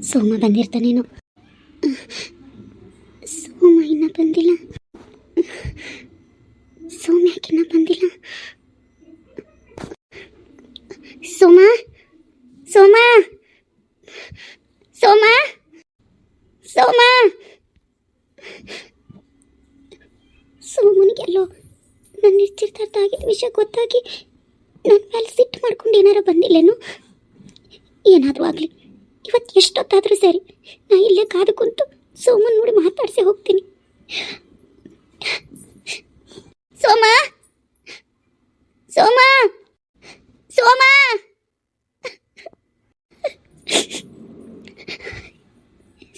ಸೋಮ ಬಂದಿರ್ತಾನೇನು? ಸೋಮ ಇನ್ನೂ ಬಂದಿಲ್ಲ. ಸೋಮ ಯಾಕೆ ಇನ್ನೂ ಬಂದಿಲ್ಲ? ಸೋಮ ಸೋಮ ಸೋಮ ಸೋಮ ಸೋಮನಿಗೆಲ್ಲೋ ನನ್ನ ನಿಶ್ಚಿತಾರ್ಥ ಆಗಿದ್ದ ವಿಷಯ ಗೊತ್ತಾಗಿ ನನ್ನ ಮೇಲೆ ಸಿಟ್ಟು ಮಾಡ್ಕೊಂಡು ಏನಾರ ಬಂದಿಲ್ಲೇನು? ಏನಾದರೂ ಆಗಲಿ, ಇವತ್ತು ಎಷ್ಟೊತ್ತಾದರೂ ಸರಿ, ನಾ ಇಲ್ಲೇ ಕಾದು ಕುಂತು ಸೋಮನ್ ನೋಡಿ ಮಾತಾಡಿಸಿ ಹೋಗ್ತೀನಿ. ಸೋಮ ಸೋಮ ಸೋಮ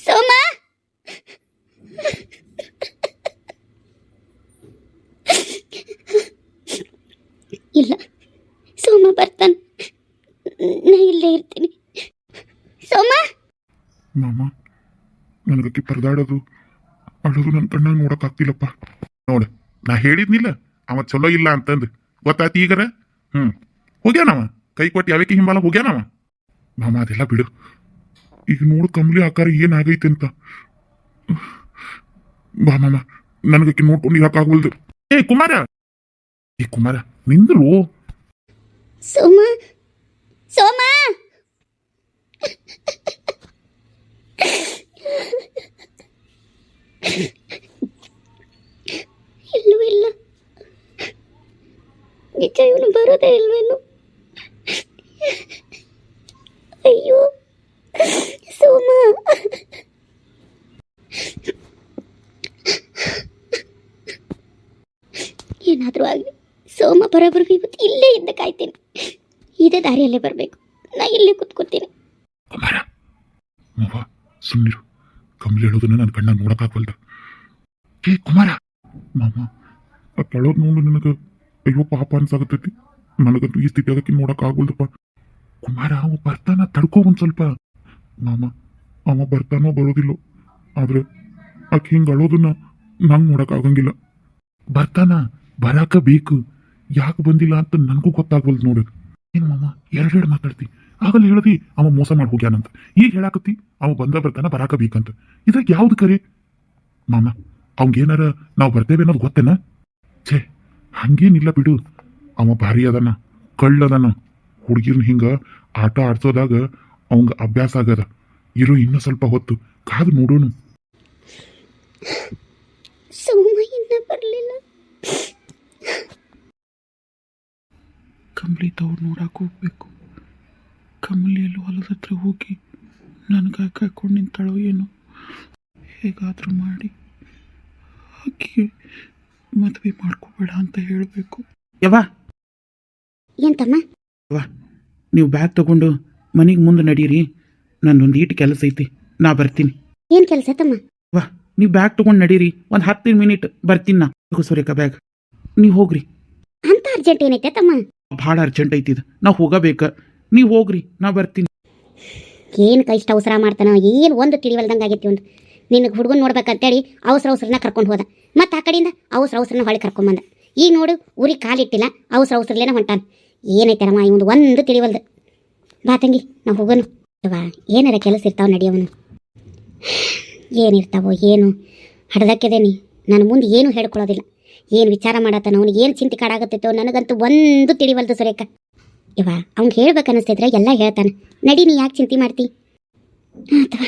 ಸೋಮ ಇಲ್ಲ, ಸೋಮ ಬರ್ತಾನೆ, ನಾ ಇಲ್ಲೇ ಇರ್ತೀನಿ. ಸೋಮ ಮಾಮ, ನನಗಕ್ಕೆ ಪರದಾಡೋದು ಅಳೋದು ನನ್ನ ಕಣ್ಣಾಗ ನೋಡೋಕ್ಕಾಗ್ತಿಲ್ಲಪ್ಪ. ನೋಡು, ನಾ ಹೇಳಿದ್ನಿಲ್ಲ ಅವ ಚಲೋ ಇಲ್ಲ ಅಂತಂದು, ಗೊತ್ತಾಯ್ತು ಈಗರ? ಹೋಗ್ಯಾನವ, ಕೈ ಕೊಟ್ಟು ಯಾವಕ್ಕೆ ಹಿಂಬಾಲ ಹೋಗ್ಯಾನವ. ಮಾಮ ಅದೆಲ್ಲ ಬಿಡು, ಈಗ ನೋಡು ಕಮ್ಲಿ ಆಕಾರ ಏನಾಗೈತೆ ಅಂತ. ಬಾ ಮಾಮ, ನನಗಕ್ಕೆ ನೋಡ್ಕೊಂಡು ಇರಕ್ಕಾಗಲ್ದು. ಏ ಕುಮಾರ, ನಿಂದ್ರು. ಸೋಮ ಸೋಮ ಇಲ್ಲೂ ಇಲ್ಲ. ನಿಜ ಇವನು ಬರೋದೇ ಇಲ್ವೇನು? ಅಯ್ಯೋ ಸೋಮ, ಏನಾದರೂ ಆಗಲಿ, ಸೋಮ ಬರೋಬ್ಬರಿಗೆ ಇವತ್ತು ಇಲ್ಲೇ ಇದ್ದ ಕಾಯ್ತೀನಿ. ಇದೇ ದಾರಿಯಲ್ಲೇ ಬರಬೇಕು, ನಾ ಇಲ್ಲೇ ಕೂತ್ಕೊತೀನಿ. ಕುಮಾರ ಮಾವ ಸುಮ್ಮನಿರು, ಕಮ್ಲಿ ಹೇಳೋದನ್ನ ನನ್ನ ಕಣ್ಣಾಗ ನೋಡಕ್ಕಾಗಲ್ದ. ಏ ಕುಮಾರ, ಮಾಮ ಆ ಕಳೋದು ನೋಡು ನನಗೆ ಅಯ್ಯೋ ಪಾಪ ಅನ್ಸಾಗತ್ತೈತಿ. ನನಗಂತೂ ಈ ಸ್ಥಿತಿ ಆಗಕ್ಕೆ ನೋಡಕ್ಕಾಗಲ್ದಪ್ಪ. ಕುಮಾರ ಅವ ಬರ್ತಾನ, ತಡ್ಕೋ ಒಂದ್ ಸ್ವಲ್ಪ. ಮಾಮ ಅವ ಬರ್ತಾನೋ ಬರೋದಿಲ್ಲೋ, ಆದ್ರೆ ಆಕೆ ಹಿಂಗೆ ಅಳೋದನ್ನ ನಂಗೆ ನೋಡಕ್ಕಾಗಂಗಿಲ್ಲ. ಬರ್ತಾನ, ಬರಾಕ ಬೇಕು. ಯಾಕೆ ಬಂದಿಲ್ಲ ಅಂತ ನನಗೂ ಗೊತ್ತಾಗ್ವಲ್ದು ನೋಡು. ಏನು ಮಾಮ ಎರಡೆರಡು ಮಾತಾಡ್ತಿ? ಆಗಲ್ಲ ಹೇಳದಿ ಅವ ಮೋಸ ಮಾಡಿ ಹೋಗ್ಯಾನಂತ, ಈಗ ಹೇಳಾಕತ್ತಿ ಅವ ಬರ್ತಾನ ಬರಾಕ ಬೇಕಂತ. ಇದ್ರಾಗ ಯಾವ್ದು ಕರೆ? ಮಾಮ ಅವಂಗೇನಾರ ನಾವು ಬರ್ತೇವೆ ಅನ್ನೋದು ಗೊತ್ತೇನ? ಛೇ, ಹಂಗೇನಿಲ್ಲ ಬಿಡು. ಅವ ಭಾರಿ ಅದನ, ಕಳ್ಳದನ. ಹುಡುಗಿರ್ನ ಹಿಂಗ ಆಟ ಆಡ್ಸೋದಾಗ ಅವಂಗ ಅಭ್ಯಾಸ ಆಗದ. ಇರೋ ಇನ್ನೂ ಸ್ವಲ್ಪ ಹೊತ್ತು ಕಾದು ನೋಡೋನು. ಸೋಮ ಇನ್ನ ಬರಲಿಲ್ಲ. ಕಮ್ಲಿ ತವ್ರು ನೋಡಕ್ಕೆ ಹೋಗ್ಬೇಕು. ಕಮಲಿ ಎಲ್ಲೋ ಹೊಲದ ಹತ್ರ ಹೋಗಿ ನನಗೆ ಕಾಯ್ಕೊಂಡು ನಿಂತಾಳೋ ಏನೋ. ಹೇಗಾದರೂ ಮಾಡಿ ಆಕೆ ಮದುವೆ ಮಾಡ್ಕೋಬೇಡ ಅಂತ ಹೇಳಬೇಕು. ಯವ್ವ ಎಂತಮ್ಮ? ಯವ್ವ, ನೀವು ಬ್ಯಾಗ್ ತಗೊಂಡು ಮನೆಗೆ ಮುಂದೆ ನಡೀರಿ, ನನ್ನೊಂದು ಈಟು ಕೆಲಸ ಐತಿ, ನಾ ಬರ್ತೀನಿ. ಏನು ಕೆಲಸ ತಮ್ಮ? ವಾ, ನೀವು ಬ್ಯಾಗ್ ತಗೊಂಡು ನಡೀರಿ, ಒಂದು 10 ಮಿನಿಟ್ ಬರ್ತೀನಿ ನಾ. ಸೂರ್ಯಕ ಬ್ಯಾಗ್ ನೀವು ಹೋಗ್ರಿ. ಅಂತ ಅರ್ಜೆಂಟ್ ಏನೈತೆ ತಮ್ಮ? ಭಾಳ ಅರ್ಜೆಂಟ್ ಐತಿದ, ನಾವು ಹೋಗಬೇಕ. ನೀವು ಹೋಗ್ರಿ, ನಾ ಬರ್ತೀನಿ. ಏನು ಕೈಷ್ಟ ಅವಸರ ಮಾಡ್ತಾನ, ಏನು ಒಂದು ತಿಳಿವಲ್ದಂಗೆ ಆಗೈತಿ. ಒಂದು ನಿನಗೆ ಹುಡುಗನ ನೋಡ್ಬೇಕಂತೇಳಿ ಅವಸರನ ಕರ್ಕೊಂಡು ಹೋದ, ಮತ್ತು ಆ ಕಡೆಯಿಂದ ಅವಸರನ ಹೊಳೆ ಕರ್ಕೊಂಬಂದ. ಈಗ ನೋಡು, ಊರಿಗೆ ಕಾಲಿಟ್ಟಿಲ್ಲ, ಅವಸರಲೇನ ಹೊಂಟಾನ. ಏನೈತರಮ್ಮ ಒಂದು ತಿಳಿವಲ್ದು. ಬಾ ತಂಗಿ, ನಾವು ಹೋಗೋನು. ವಾ, ಏನಾರ ಕೆಲಸ ಇರ್ತಾವ ನಡಿಯವನು. ಏನಿರ್ತಾವೋ ಏನು ಹಡ್ದಕ್ಕಿದೇನಿ. ನನ್ನ ಮುಂದೆ ಏನು ಹೇಳ್ಕೊಳ್ಳೋದಿಲ್ಲ. ಏನು ವಿಚಾರ ಮಾಡತ್ತಾನ, ಅವ್ನಿಗೆ ಏನು ಚಿಂತೆ ಕಾಡಾಗತ್ತೈತೋ ನನಗಂತೂ ಒಂದು ತಿಳಿವಲ್ದು ಸುರೇಖ. ಇವ ಅವ್ನಿಗೆ ಹೇಳ್ಬೇಕನ್ನಿಸ್ತಿದ್ರೆ ಎಲ್ಲ ಹೇಳ್ತಾನೆ. ನಡಿ, ನೀ ಯಾಕೆ ಚಿಂತೆ ಮಾಡ್ತಿ? ಅಥವಾ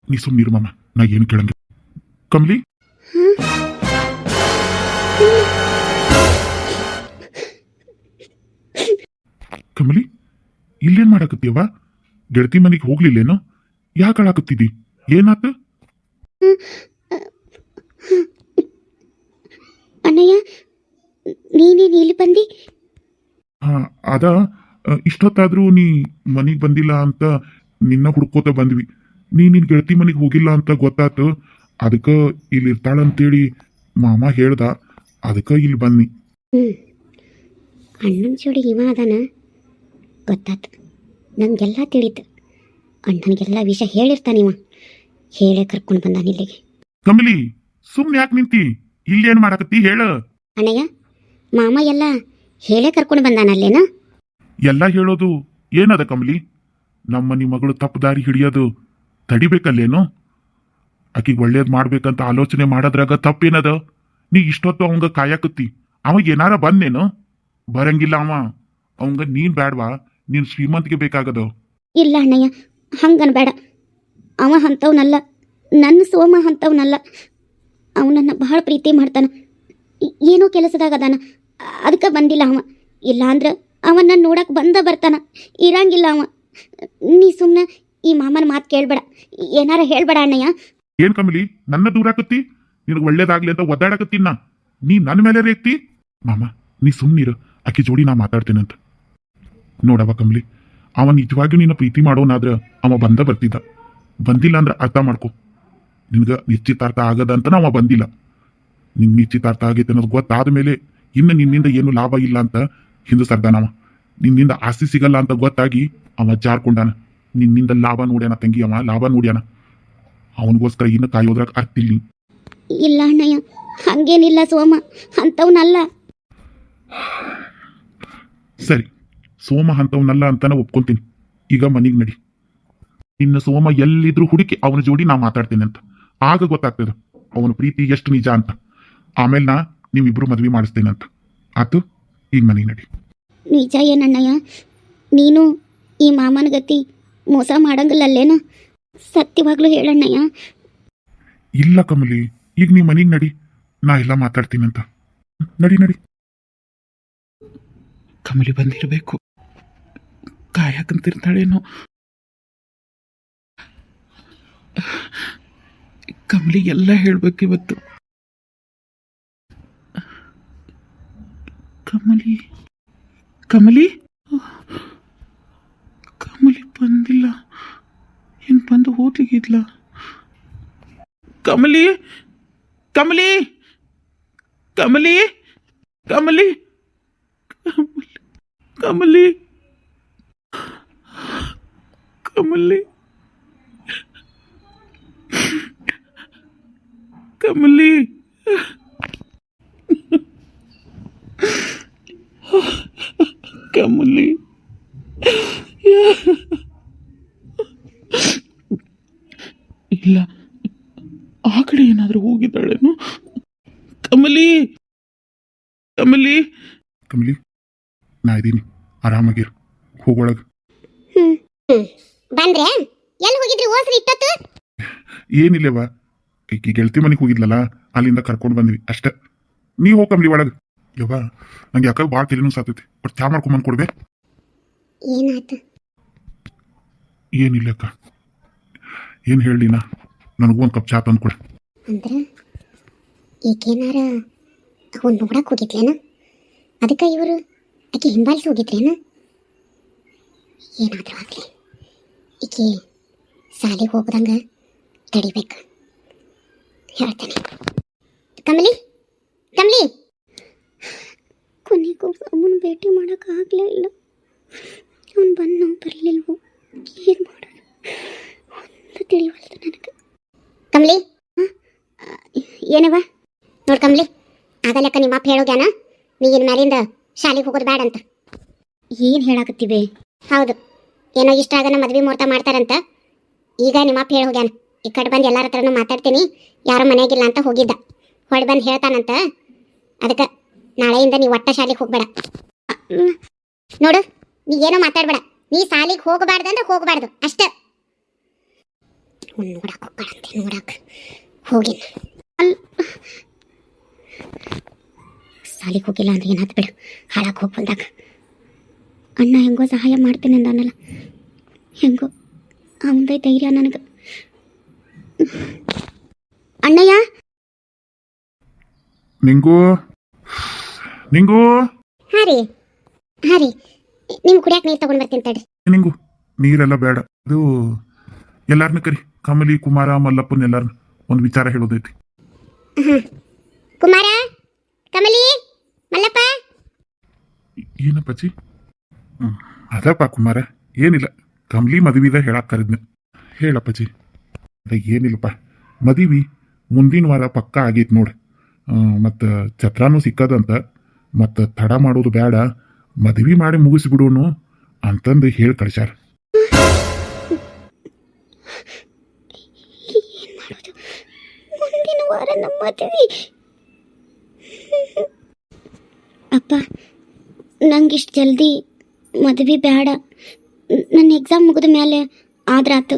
ನೀ ಸುಮ್ಮನಿರು ಮಾಮ, ನಾ ಏನು ಕೇಳಂಗಿಲ್ಲ. ಕಮ್ಲಿ, ಕಮಲಿ ಇಲ್ಲೇನ್ ಮಾಡಾಕತ್ತೀಯವ? ಗೆಳತಿ ಮನೆಗೆ ಹೋಗ್ಲಿಲ್ಲೇನೋ? ಯಾಕೆ ಅಳಾಕತ್ತಿದ್ದಿ? ಏನಾತ? ಅಣ್ಣಯ್ಯ, ನೀನೇನು ಇಲ್ಲಿ ಬಂದಿ? ಅದ ಇಷ್ಟೊತ್ತಾದ್ರೂ ನೀ ಮನೆಗೆ ಬಂದಿಲ್ಲ ಅಂತ ನಿನ್ನ ಹುಡ್ಕೋತ ಬಂದ್ವಿ. ನಿನ್ ಗೆಳತಿ ಮನೆಗೆ ಹೋಗಿಲ್ಲ ಅಂತ ಗೊತ್ತಾತು. ಅದಕ್ಕೆ ಇಲ್ಲಿ ಇರ್ತಾಳಂತೇಳಿ ಮಾಮ ಹೇಳ್ದ, ಅದಕ್ಕೆ ಇಲ್ಲಿ ಬನ್ನಿ. ಅಣ್ಣನ ಜೋಡಿ ಇವ ಅದಾನ? ಗೊತ್ತಾತು, ನನಗೆಲ್ಲ ತಿಳಿತು. ಅಣ್ಣನಿಗೆಲ್ಲ ವಿಷಯ ಹೇಳಿರ್ತಾನಿವ, ಹೇಳೇ ಕರ್ಕೊಂಡು ಬಂದಾನ ಇಲ್ಲಿಗೆ. ಕಮಲಿ, ಸುಮ್ನೆ ಯಾಕೆ ನಿಂತಿ? ಇಲ್ಲೇನ್ ಮಾಡಕತ್ತಿ ಹೇಳ. ಅಣ್ಣಯ್ಯ, ಮಾಮ ಎಲ್ಲ ಹೇಳೇ ಕರ್ಕೊಂಡು ಬಂದಾನಲ್ಲೇನ? ಎಲ್ಲ ಹೇಳೋದು ಏನದ ಕಮಲಿ? ನಮ್ಮನಿ ಮಗಳು ತಪ್ಪು ದಾರಿ ಹಿಡಿಯೋದು ತಡಿಬೇಕಲ್ಲೇನು? ಆಕಿಗೆ ಒಳ್ಳೇದ್ ಮಾಡ್ಬೇಕಂತ ಆಲೋಚನೆ ಮಾಡೋದ್ರಾಗ ತಪ್ಪೇನದ? ನೀ ಇಷ್ಟೊತ್ತು ಅವಂಗ ಕಾಯಕತ್ತಿ, ಅವಾಗ ಏನಾರ ಬಂದೇನು? ಬರಂಗಿಲ್ಲ ಅವ. ಅವಂಗ ನೀನ್ ಬ್ಯಾಡ್ವಾ, ನೀನ್ ಶ್ರೀಮಂತಿಗೆ ಬೇಕಾಗದ. ಇಲ್ಲ ಅಣ್ಣಯ್ಯ, ಹಂಗನ್ಬೇಡ. ಅವ ಅಂಥವ್ನಲ್ಲ, ನನ್ನ ಸೋಮ ಅಂಥವ್ನಲ್ಲ. ಅವನನ್ನು ಬಹಳ ಪ್ರೀತಿ ಮಾಡ್ತಾನ. ಏನೋ ಕೆಲಸದಾಗ ಅದಾನ, ಅದಕ್ಕೆ ಬಂದಿಲ್ಲ ಅವ. ಇಲ್ಲ ಅಂದ್ರೆ ಅವನ್ನ ನೋಡಕ್ಕೆ ಬರ್ತಾನ, ಇರಂಗಿಲ್ಲ ಅವ. ನೀ ಸುಮ್ಮನೆ ಈ ಮಾಮನ ಮಾತು ಕೇಳಬೇಡ, ಏನಾರ ಹೇಳ್ಬೇಡ ಅಣ್ಣಯ್ಯ. ಏನ್ ಕಮಲಿ, ನನ್ನ ದೂರ ಆಕತ್ತಿ? ನಿನಗೆ ಒಳ್ಳೇದಾಗ್ಲಿ ಅಂತ ಒದ್ದಾಡಕತ್ತೀನ, ನೀ ನನ್ನ ಮೇಲೆ ರೇಗ್ತಿ? ಮಾಮ, ನೀ ಸುಮ್ನಿರು, ಆಕಿ ಜೋಡಿ ನಾ ಮಾತಾಡ್ತೇನಂತ. ನೋಡವ ಕಮಲಿ, ಅವ ನಿಜವಾಗಿಯೂ ನಿನ್ನ ಪ್ರೀತಿ ಮಾಡೋನಾದ್ರ ಅವ ಬರ್ತಿದ್ದ. ಬಂದಿಲ್ಲ ಅಂದ್ರೆ ಅರ್ಥ ಮಾಡ್ಕೊ, ನಿನ್ಗ ನಿಶ್ಚಿತಾರ್ಥ ಆಗದಂತ ಅವ ಬಂದಿಲ್ಲ. ನಿನ್ ನಿಶ್ಚಿತಾರ್ಥ ಆಗೈತೆ ಅನ್ನೋದು ಗೊತ್ತಾದ ಮೇಲೆ ಇನ್ನು ನಿನ್ನಿಂದ ಏನು ಲಾಭ ಇಲ್ಲ ಅಂತ ಹಿಂದೆ ಸರ್ದಾನವ. ನಿನ್ನಿಂದ ಆಸ್ತಿ ಸಿಗಲ್ಲ ಅಂತ ಗೊತ್ತಾಗಿ ಅವ ಜಾರ್ಕೊಂಡಾನ. ನಿನ್ನಿಂದ ಲಾಭ ನೋಡ್ಯಾನ ತಂಗಿ, ಅವ ಲಾಭ ನೋಡ್ಯಾನ. ಅವನಿಗೋಸ್ಕರ ಇನ್ನು ಕಾಯೋದ್ರಾಗ ಅರ್ತಿಲ್ಲಿ. ಇಲ್ಲ ಅಣ್ಣಯ್ಯ, ಹಂಗೇನಿಲ್ಲ ಸೋಮ, ಅಂಥವ್ನಲ್ಲ. ಸರಿ, ಸೋಮ ಅಂತವನಲ್ಲ ಅಂತಾನ ಒಪ್ಕೊಂತೀನಿ. ಈಗ ಮನಿಗೆ ನಡಿ. ನಿನ್ನ ಸೋಮ ಎಲ್ಲಿದ್ರು ಹುಡುಕಿ ಅವನ ಜೋಡಿ ನಾ ಮಾತಾಡ್ತೇನೆ ಅಂತ. ಆಗ ಗೊತ್ತಾಗ್ತದ ಅವನ ಪ್ರೀತಿ ಎಷ್ಟು ನಿಜ ಅಂತ. ಆಮೇಲೆ ನಾ ನೀವಿಬ್ರು ಮದ್ವೆ ಮಾಡಿಸ್ತೇನೆ ಅಂತ. ಆತು, ಈಗ ಮನೆಗೆ ನಡಿ. ನಿಜ ಏನಣ್ಣಯ್ಯ? ನೀನು ಈ ಮಾಮನ ಗತಿ ಮೋಸ ಮಾಡಂಗಿಲ್ಲಲ್ಲೇನ? ಸತ್ಯವಾಗ್ಲೂ ಹೇಳಣ್ಣಯ್ಯ. ಇಲ್ಲ ಕಮಲಿ, ಈಗ ನೀ ಮನೆಗೆ ನಡಿ, ನಾ ಎಲ್ಲ ಮಾತಾಡ್ತೀನಂತ. ನಡಿ ನಡಿ. ಕಮಲಿ ಬಂದಿರಬೇಕು, ಕಾಯಕಂತಿರ್ತಾಳೇನೋ. ಕಮಲಿ ಎಲ್ಲ ಹೇಳ್ಬೇಕು ಇವತ್ತು. ಕಮಲಿ ಕಮಲಿ ಕಮಲಿ ಬಂದಿಲ್ಲ, ಏನ್ ಬಂದು ಹೋಗ್ಲಿಕ್ಕಿದ್ಲ? ಕಮಲಿ ಕಮಲಿ ಕಮಲಿ ಕಮಲಿ ಕಮಲಿ ಕಮಲಿ ಕಮಲಿ ಕಮಲಿ ಇಲ್ಲ, ಆ ಕಡೆ ಏನಾದರೂ ಹೋಗಿದ್ದಾಳೇನು? ಕಮಲಿ ಕಮಲಿ ಕಮಲಿ, ನಾ ಇದ್ದೀನಿ, ಆರಾಮಾಗಿರು. ಹೋಗೊಳಗ. ಬಂದ್ರೆ ಎಲ್ಲಿ ಹೋಗಿದ್ರಿ ಓಸ್ರಿ ಇಟ್ಟತ್ತು? ಏನಿಲ್ಲವ, ಈಕಿ ಗೆಳತಿ ಮನೆಗೆ ಹೋಗಿದ್ಲಲ್ಲ, ಅಲ್ಲಿಂದ ಕರ್ಕೊಂಡು ಬಂದ್ವಿ ಅಷ್ಟೇ. ನೀ ಹೋಗ್ ಕಮಲಿ ಒಳಗ. ಯವ್ವ, ನಂಗೆ ಯಾಕ ಭಾಳ ತಲೆನೂ ಸಾತೈತಿ. ಬಟ್ ಚಾ ಮಾಡ್ಕೊಂಬಂದು ಕೊಡ್ಬೇ. ಏನಾಯ್ತು? ಏನಿಲ್ಲ ಅಕ್ಕ, ಏನು ಹೇಳಿ ನಾ, ನನಗೂ ಒಂದು ಕಪ್ ಚಾ ತಂದು ಕೊಡ. ಅಂದ್ರೆ ಈಗೇನಾರ ಅವನು ನೋಡಕ್ಕೆ ಹೋಗಿದ್ಲೇನ? ಅದಕ್ಕೆ ಇವರು ಆಕೆ ಹಿಂಬಾಲಿಸಿ ಹೋಗಿದ್ರೇನ? ಏನಾದರೂ ಆಗಲಿ, ಈಕೆ ಸಾಲಿಗೆ ಹೋಗ್ದಂಗೆ ತಡಿಬೇಕು. ಹೇಳ್ತಾನೆ. ಕಮಲಿ ಕಮಲಿ, ಕೊನೆಗೂ ಅವನ ಭೇಟಿ ಮಾಡೋಕ್ಕಾಗಲೇ ಇಲ್ಲ. ಅವನು ಬಂದು ಬರಲಿಲ್ವೋ, ಏನು ಮಾಡೋದು ಒಂದು ತಿಳಿವಲ್ದು ನನಗೆ. ಕಮಲಿ, ಏನವ? ನೋಡು ಕಮಲಿ, ಆಗಲಕ್ಕ ನಿಮ್ಮ ಅಪ್ಪ ಹೇಳೋಗ್ಯಾನ, ನೀಗಿನ ಮ್ಯಾಲಿಂದ ಶಾಲೆಗೆ ಹೋಗೋದು ಬೇಡ ಅಂತ. ಏನು ಹೇಳಾಕತ್ತೀವಿ? ಹೌದು, ಏನೋ ಇಷ್ಟ ಆಗನ ಮದ್ವೆ ಮುಹೂರ್ತ ಮಾಡ್ತಾರಂತ. ಈಗ ನಿಮ್ಮ ಅಪ್ಪ ಹೇಳಿ ಹೋಗ್ಯಾನ. ಈ ಕಡೆ ಬಂದು ಎಲ್ಲರ ಹತ್ರನೂ ಮಾತಾಡ್ತೀನಿ, ಯಾರು ಮನೆಯಾಗಿಲ್ಲ ಅಂತ ಹೋಗಿದ್ದ. ಹೊಳೆ ಬಂದು ಹೇಳ್ತಾನಂತ. ಅದಕ್ಕೆ ನಾಳೆಯಿಂದ ನೀವು ಒಟ್ಟ ಶಾಲೆಗೆ ಹೋಗ್ಬೇಡ. ನೋಡು, ನೀ ಏನೋ ಮಾತಾಡ್ಬೇಡ. ನೀ ಶಾಲೆಗೆ ಹೋಗಬಾರ್ದಂದ್ರೆ ಹೋಗಬಾರ್ದು ಅಷ್ಟೇ. ನೋಡಕ್ಕೆ ಹೋಗ್ಬೇಡಂತೆ, ನೋಡಕ್ಕೆ ಹೋಗಿಲ್ಲ. ಶಾಲೆಗೆ ಹೋಗಿಲ್ಲ ಅಂದ್ರೆ ಏನಾಯ್ತು ಬಿಡು, ಹಾಳಾಗಿ ಹೋಗಿ ಬಂದಾಗ. ಅಣ್ಣ ಹೆಂಗೋ ಸಹಾಯ ಮಾಡ್ತೇನೆ ಅಂದಾನಲ್ಲ, ಹೆಂಗೋ ಅವಂದೇ ಧೈರ್ಯ ನನಗೆ. ಅಣ್ಣಯ್ಯ, ನಿಂಗೂ ನಿಂಗೂ ಹಾಂ ರೀ ನಿಮ್ಗೆ ಕುಡಿಯಾಕೆ ನೀರು ತಗೊಂಡು ಬರ್ತೀನಿ ತಡ್ರಿ. ನಿಂಗೂ ನೀರೆಲ್ಲ ಬೇಡ. ಇದು ಎಲ್ಲಾರನ್ನ ಕರಿ, ಕಮಲಿ, ಕುಮಾರ, ಮಲ್ಲಪ್ಪನ ಎಲ್ಲಾರನ್ನ ಒಂದು ವಿಚಾರ ಹೇಳೋದೈತಿ. ಕುಮಾರ, ಕಮಲಿ, ಮಲ್ಲಪ್ಪ. ಏನಪ್ಪಾಜಿ? ಅದಪ್ಪ ಕುಮಾರ, ಏನಿಲ್ಲ, ಕಮ್ಲಿ ಮದುವಿದ ಹೇಳಕ್ ಕರೆದ್ನ. ಹೇಳಪ್ಪಾಜಿ. ಅದ ಏನಿಲ್ಲಪ್ಪ, ಮದುವೆ ಮುಂದಿನ ವಾರ ಪಕ್ಕ ಆಗೈತೆ ನೋಡು. ಮತ್ತು ಛತ್ರಾನು ಸಿಕ್ಕದಂತ, ಮತ್ತು ತಡ ಮಾಡೋದು ಬೇಡ, ಮದುವೆ ಮಾಡಿ ಮುಗಿಸ್ಬಿಡೋನು ಅಂತಂದು ಹೇಳಿ ಕಳ್ಸ್ಯಾರ. ಮುಂದಿನ ವಾರ ನಮ್ಮ ಮದುವೆ. ಅಪ್ಪ, ನಂಗಿಷ್ಟು ಜಲ್ದಿ ಮದುವೆ ಬೇಡ. ನನ್ನ ಎಕ್ಸಾಮ್ ಮುಗಿದ ಮೇಲೆ ಆದ್ರಾತು.